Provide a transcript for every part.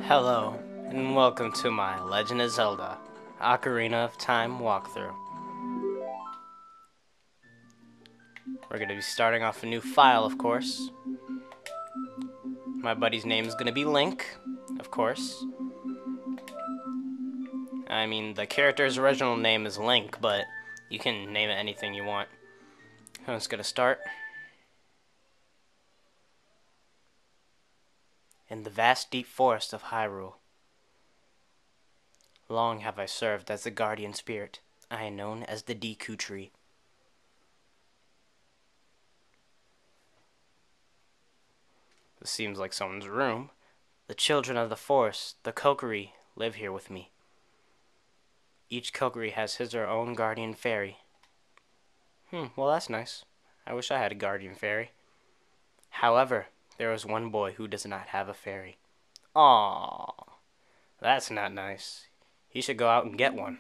Hello, and welcome to my Legend of Zelda Ocarina of Time walkthrough. We're going to be starting off a new file, of course. My buddy's name is going to be Link, of course. I mean, the character's original name is Link, but you can name it anything you want. I'm just going to start. In the vast deep forest of Hyrule. Long have I served as the guardian spirit. I am known as the Deku Tree. This seems like someone's room. The children of the forest, the Kokori, live here with me. Each Kokori has his or her own guardian fairy. Well that's nice. I wish I had a guardian fairy. However, there is one boy who does not have a fairy. Aww, that's not nice. He should go out and get one.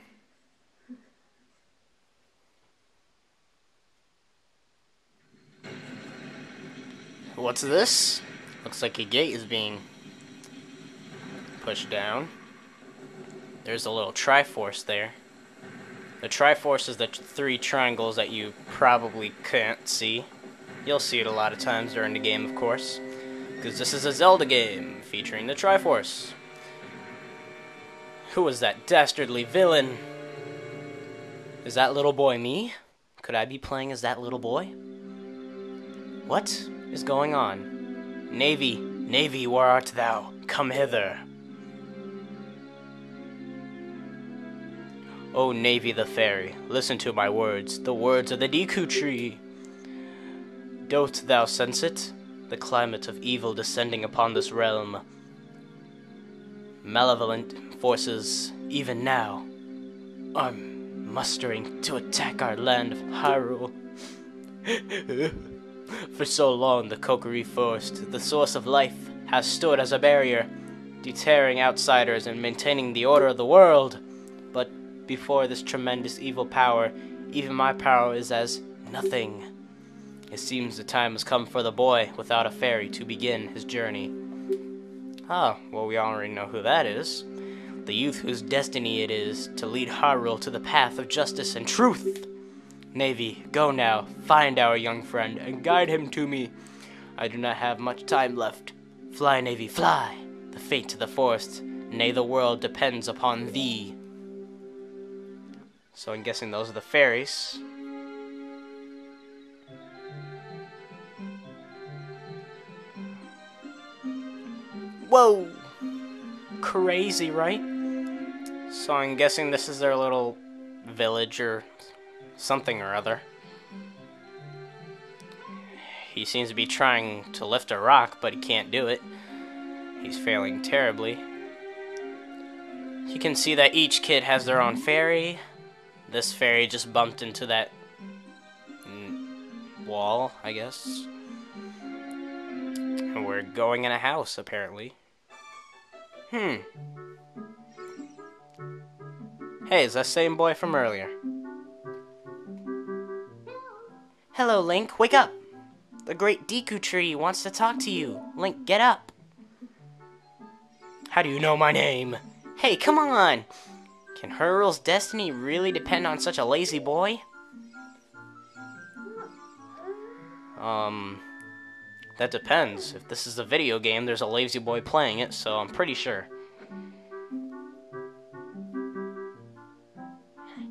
What's this? Looks like a gate is being pushed down. There's a little Triforce there. The Triforce is the three triangles that you probably can't see. You'll see it a lot of times during the game, of course, because this is a Zelda game featuring the Triforce. Who was that dastardly villain? Is that little boy me? Could I be playing as that little boy? What is going on? Navy, Navy, where art thou? Come hither. O Navy the fairy, listen to my words, the words of the Deku Tree. Dost thou sense it? The climate of evil descending upon this realm. Malevolent forces, even now, are mustering to attack our land of Hyrule. For so long, the Kokiri Forest, the source of life, has stood as a barrier, deterring outsiders and maintaining the order of the world. But before this tremendous evil power, even my power is as nothing. It seems the time has come for the boy without a fairy to begin his journey. Ah, well, we already know who that is. The youth whose destiny it is to lead Hyrule to the path of justice and truth. Navy, go now, find our young friend, and guide him to me. I do not have much time left. Fly, Navy, fly! The fate of the forest, nay, the world depends upon thee. So I'm guessing those are the fairies. Whoa! Crazy, right? So I'm guessing this is their little village or something or other. He seems to be trying to lift a rock, but he can't do it. He's failing terribly. You can see that each kid has their own fairy. This fairy just bumped into that wall, I guess. And we're going in a house, apparently. Hey, it's that same boy from earlier. Hello, Link, wake up! The Great Deku Tree wants to talk to you. Link, get up! How do you know my name? Hey, come on! Can Hyrule's destiny really depend on such a lazy boy? That depends. If this is a video game, there's a lazy boy playing it, so I'm pretty sure.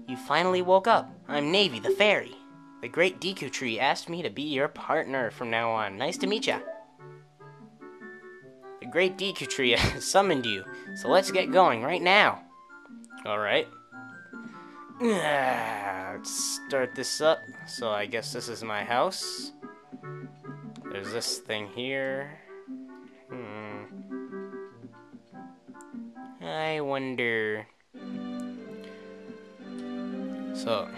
You finally woke up. I'm Navy, the fairy. The Great Deku Tree asked me to be your partner from now on. Nice to meet ya. The Great Deku Tree has summoned you, so let's get going right now. Alright. Let's start this up. So I guess this is my house. There's this thing here. I wonder... So,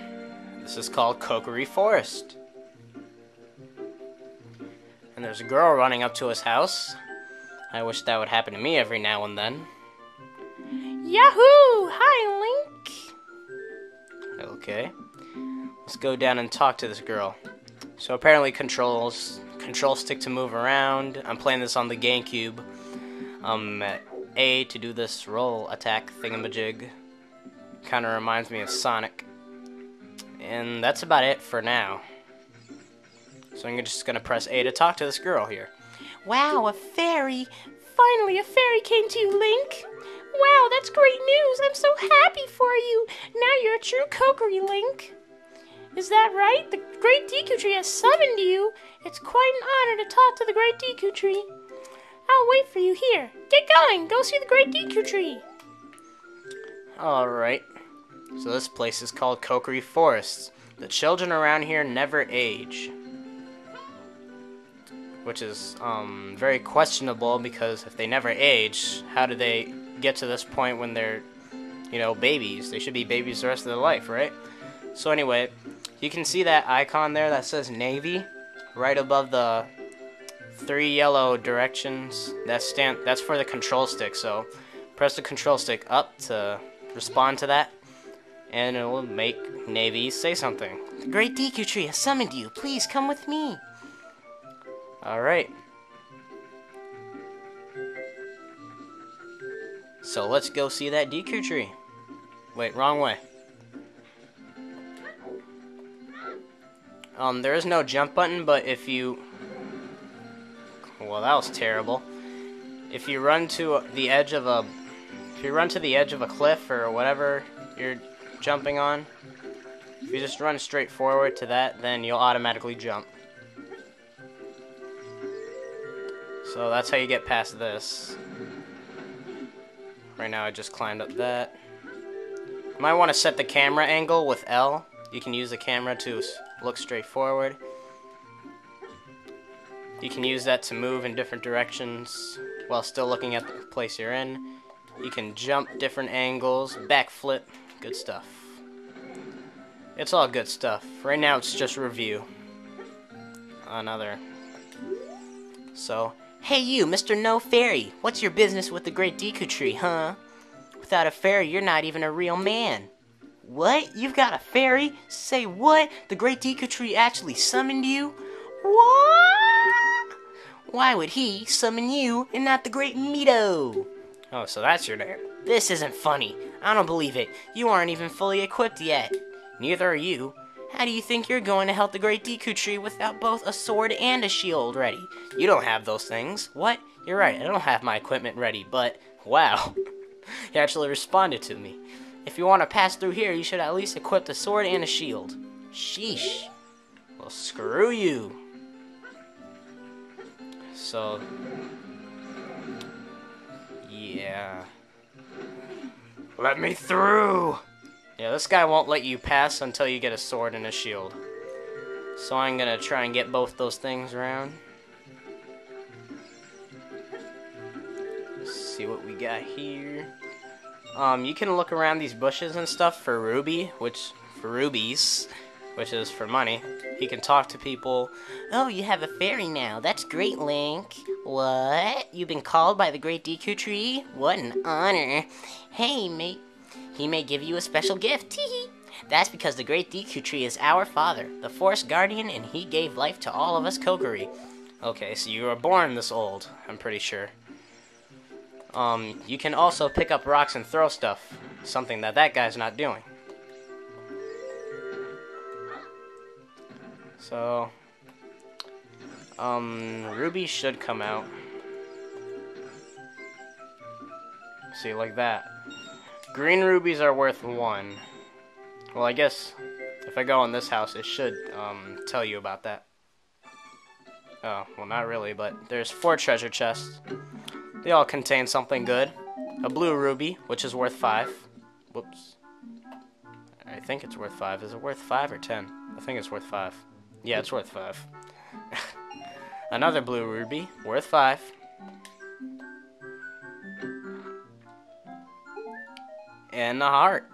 this is called Kokiri Forest. And there's a girl running up to his house. I wish that would happen to me every now and then. Yahoo! Hi, Link! Okay. Let's go down and talk to this girl. So apparently control stick to move around. I'm playing this on the GameCube. A to do this roll attack thingamajig. Kind of reminds me of Sonic. And that's about it for now. So I'm just going to press A to talk to this girl here. Wow, a fairy! Finally, a fairy came to you, Link! Wow, that's great news! I'm so happy for you! Now you're a true Kokiri, Link! Is that right? The Great Deku Tree has summoned you! It's quite an honor to talk to the Great Deku Tree. I'll wait for you here. Get going! Go see the Great Deku Tree! Alright. So this place is called Kokiri Forest. The children around here never age. Which is very questionable, because if they never age, how do they get to this point when they're, you know, babies? They should be babies the rest of their life, right? So anyway, you can see that icon there that says Navy right above the 3 yellow directions. That's for the control stick. So press the control stick up to respond to that, and it will make Navy say something. The Great Deku Tree has summoned you. Please come with me. Alright. So let's go see that Deku Tree. Wait, wrong way. There is no jump button, but if you... Well, that was terrible. If you run to the edge of a... If you run to the edge of a cliff or whatever you're jumping on, if you just run straight forward to that, then you'll automatically jump. So that's how you get past this. Right now I just climbed up that. You might want to set the camera angle with L. You can use the camera to look straight forward. You can use that to move in different directions while still looking at the place you're in. You can jump different angles, backflip, good stuff. It's all good stuff. Right now it's just review. Another. So, hey you, Mr. No Fairy. What's your business with the Great Deku Tree, huh? Without a fairy, you're not even a real man. What? You've got a fairy? Say what? The Great Deku Tree actually summoned you? What? Why would he summon you and not the Great Mido? oh, so that's your name. This isn't funny. I don't believe it. You aren't even fully equipped yet. Neither are you. How do you think you're going to help the Great Deku Tree without both a sword and a shield ready? You don't have those things. What? You're right, I don't have my equipment ready, but wow. He actually responded to me. If you want to pass through here, you should at least equip a sword and a shield. Sheesh. Well, screw you. So, yeah. Let me through! Yeah, this guy won't let you pass until you get a sword and a shield. So I'm gonna try and get both those things around. Let's see what we got here. You can look around these bushes and stuff for rubies, which is for money. He can talk to people. Oh, you have a fairy now. That's great, Link. What? You've been called by the Great Deku Tree? What an honor. Hey, mate. He may give you a special gift. Teehee. That's because the Great Deku Tree is our father, the Forest Guardian, and he gave life to all of us Kokiri. Okay, so you were born this old, I'm pretty sure. You can also pick up rocks and throw stuff, something that guy's not doing. So, rubies should come out. See, like that. Green rubies are worth 1. Well, I guess if I go in this house, it should tell you about that. Oh, well, not really, but there's 4 treasure chests. They all contain something good. A blue ruby, which is worth 5. Whoops. I think it's worth 5. Is it worth 5 or 10? I think it's worth 5. Yeah, it's worth 5. Another blue ruby, worth 5. And a heart.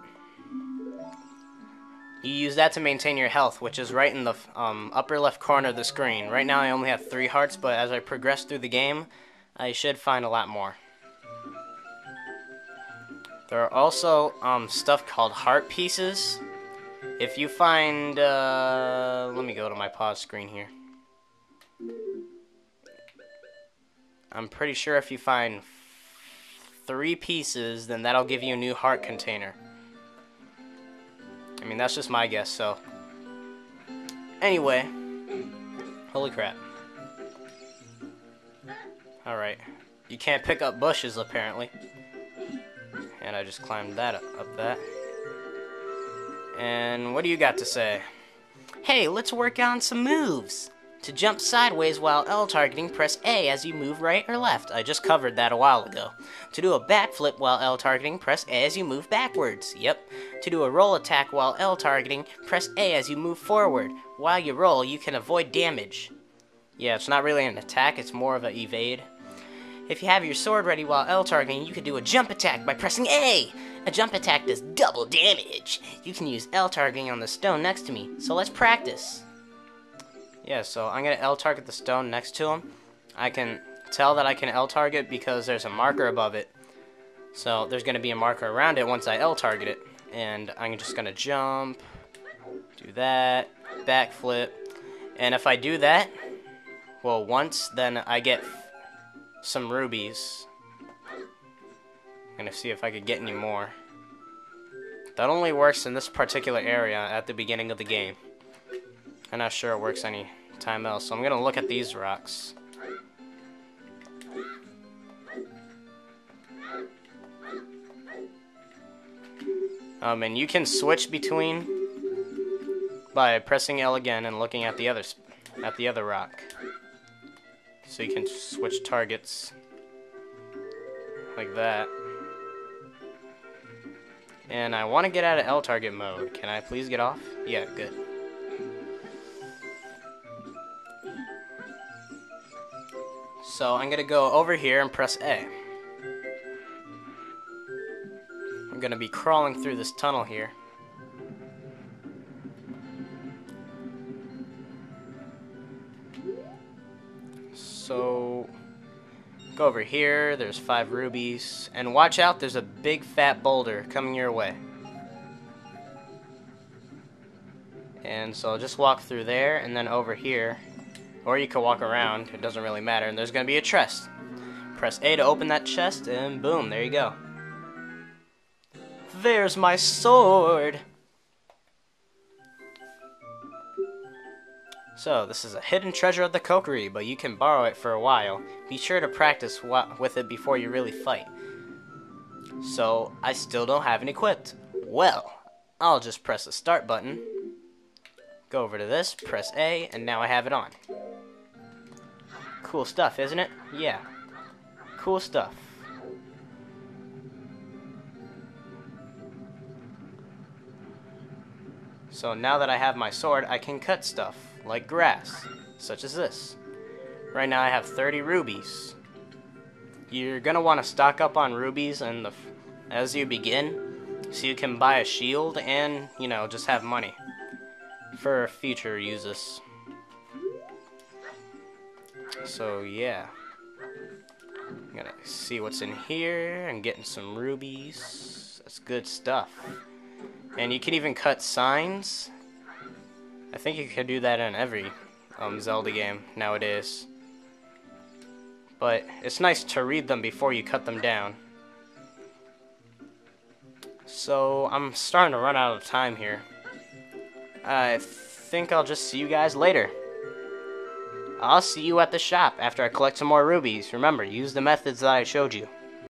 You use that to maintain your health, which is right in the upper left corner of the screen. Right now I only have 3 hearts, but as I progress through the game, I should find a lot more. There are also stuff called heart pieces. If you find, let me go to my pause screen here. I'm pretty sure if you find 3 pieces, then that'll give you a new heart container. I mean, that's just my guess, so. Anyway. Holy crap. Alright. You can't pick up bushes, apparently. And I just climbed that up that. And what do you got to say? Hey, let's work on some moves. To jump sideways while L targeting, press A as you move right or left. I just covered that a while ago. To do a backflip while L targeting, press A as you move backwards. Yep. To do a roll attack while L targeting, press A as you move forward. While you roll, you can avoid damage. Yeah, it's not really an attack, it's more of an evade. If you have your sword ready while L targeting, you can do a jump attack by pressing A. A jump attack does double damage. You can use L targeting on the stone next to me, so let's practice. Yeah, so I'm going to L target the stone next to him. I can tell that I can L target because there's a marker above it. So there's going to be a marker around it once I L target it. And I'm just going to jump, do that, backflip. And if I do that, well, once, then I get some rubies. I'm going to see if I could get any more. That only works in this particular area at the beginning of the game. I'm not sure it works any time else, so I'm going to look at these rocks. And you can switch between by pressing L again and looking at the other rock. So you can switch targets like that. And I want to get out of L target mode. Can I please get off? Yeah, good. So I'm going to go over here and press A. I'm going to be crawling through this tunnel here. So go over here, there's 5 rubies, and watch out, there's a big fat boulder coming your way. And so just walk through there and then over here. Or you can walk around, it doesn't really matter, and there's going to be a chest. Press A to open that chest, and boom, there you go. There's my sword! So, this is a hidden treasure of the Kokiri, but you can borrow it for a while. Be sure to practice with it before you really fight. So, I still don't have it equipped. Well, I'll just press the start button. Go over to this, press A, and now I have it on. Cool stuff, isn't it? Yeah. Cool stuff. So now that I have my sword, I can cut stuff, like grass, such as this. Right now I have 30 rubies. You're gonna want to stock up on rubies as you begin, so you can buy a shield and, you know, just have money for future uses. So yeah, I'm gonna see what's in here and getting some rubies. That's good stuff. And you can even cut signs. I think you can do that in every Zelda game nowadays. But it's nice to read them before you cut them down. So I'm starting to run out of time here. I think I'll just see you guys later. I'll see you at the shop after I collect some more rubies. Remember, use the methods that I showed you.